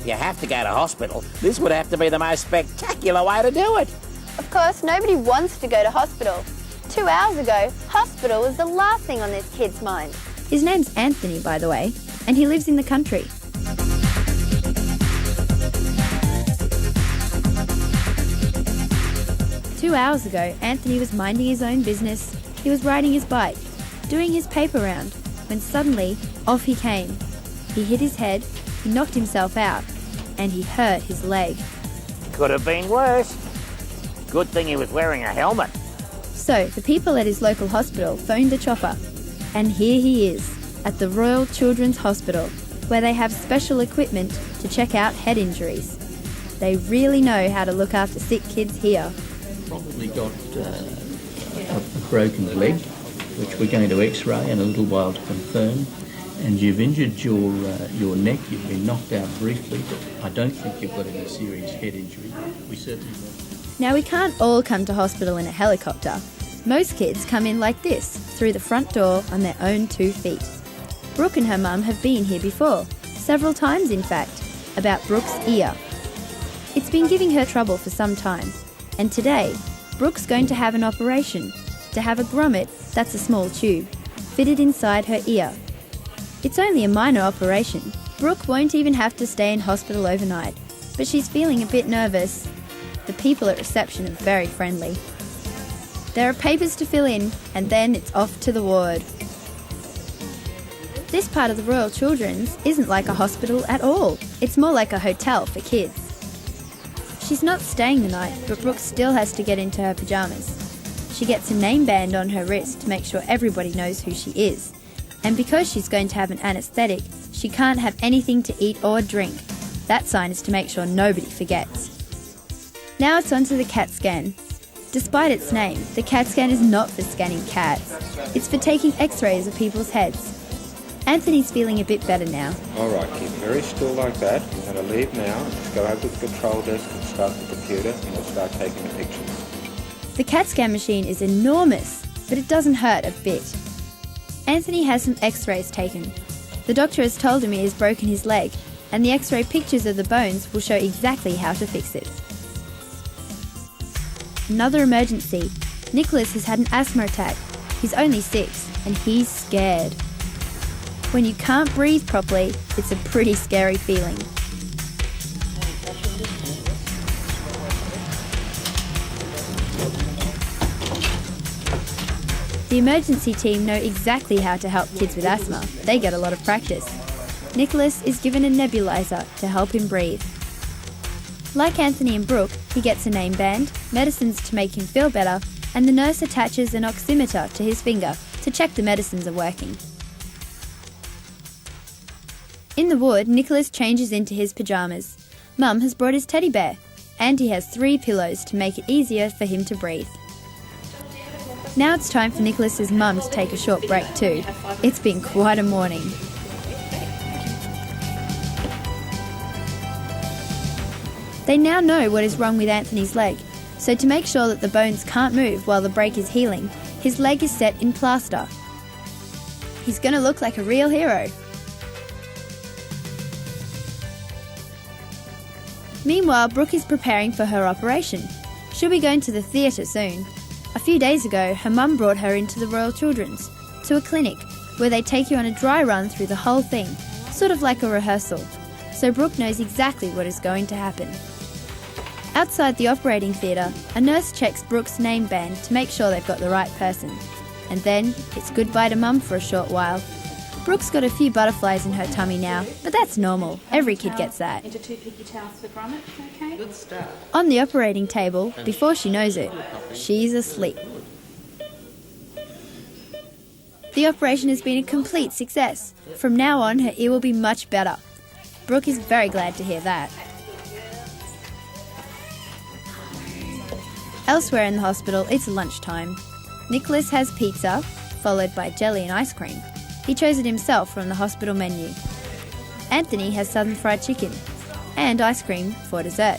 if you have to go to hospital, this would have to be the most spectacular way to do it. Of course, nobody wants to go to hospital. 2 hours ago, hospital was the last thing on this kid's mind. His name's Anthony, by the way, and he lives in the country. Two hours ago, Anthony was minding his own business. He was riding his bike, doing his paper round, when suddenly, off he came. He hit his head, he knocked himself out, and he hurt his leg. Could have been worse. Good thing he was wearing a helmet. So, the people at his local hospital phoned the chopper. And here he is, at the Royal Children's Hospital, where they have special equipment to check out head injuries. They really know how to look after sick kids here. Probably got a broken leg, which we're going to x-ray in a little while to confirm. And you've injured your neck, you've been knocked out briefly, but I don't think you've got any serious head injury. We certainly won't. Now, we can't all come to hospital in a helicopter. Most kids come in like this, through the front door on their own 2 feet. Brooke and her mum have been here before, several times in fact, about Brooke's ear. It's been giving her trouble for some time, and today, Brooke's going to have an operation, to have a grommet, that's a small tube, fitted inside her ear. It's only a minor operation. Brooke won't even have to stay in hospital overnight, but she's feeling a bit nervous. The people at reception are very friendly. There are papers to fill in, and then it's off to the ward. This part of the Royal Children's isn't like a hospital at all. It's more like a hotel for kids. She's not staying the night, but Brooke still has to get into her pyjamas. She gets a name band on her wrist to make sure everybody knows who she is. And because she's going to have an anaesthetic, she can't have anything to eat or drink. That sign is to make sure nobody forgets. Now it's on to the CAT scan. Despite its name, the CAT scan is not for scanning cats. It's for taking x-rays of people's heads. Anthony's feeling a bit better now. All right, keep very still like that. You're going to leave now and just go over to the control desk and start the computer and we'll start taking the pictures. The CAT scan machine is enormous, but it doesn't hurt a bit. Anthony has some x-rays taken. The doctor has told him he has broken his leg, and the x-ray pictures of the bones will show exactly how to fix it. Another emergency. Nicholas has had an asthma attack. He's only 6, and he's scared. When you can't breathe properly, it's a pretty scary feeling. The emergency team know exactly how to help kids with asthma. They get a lot of practice. Nicholas is given a nebulizer to help him breathe. Like Anthony and Brooke, he gets a name band, medicines to make him feel better, and the nurse attaches an oximeter to his finger to check the medicines are working. In the ward, Nicholas changes into his pyjamas. Mum has brought his teddy bear, and he has 3 pillows to make it easier for him to breathe. Now it's time for Nicholas's mum to take a short break too. It's been quite a morning. They now know what is wrong with Anthony's leg, so to make sure that the bones can't move while the break is healing, his leg is set in plaster. He's going to look like a real hero. Meanwhile, Brooke is preparing for her operation. She'll be going to the theatre soon. A few days ago, her mum brought her into the Royal Children's, to a clinic, where they take you on a dry run through the whole thing, sort of like a rehearsal, so Brooke knows exactly what is going to happen. Outside the operating theatre, a nurse checks Brooke's name band to make sure they've got the right person. And then, it's goodbye to Mum for a short while. Brooke's got a few butterflies in her tummy now, but that's normal. Every kid gets that. Into 2 picky towels for grommet, okay? Good start. On the operating table, before she knows it, she's asleep. The operation has been a complete success. From now on, her ear will be much better. Brooke is very glad to hear that. Elsewhere in the hospital, it's lunchtime. Nicholas has pizza, followed by jelly and ice cream. He chose it himself from the hospital menu. Anthony has southern fried chicken and ice cream for dessert.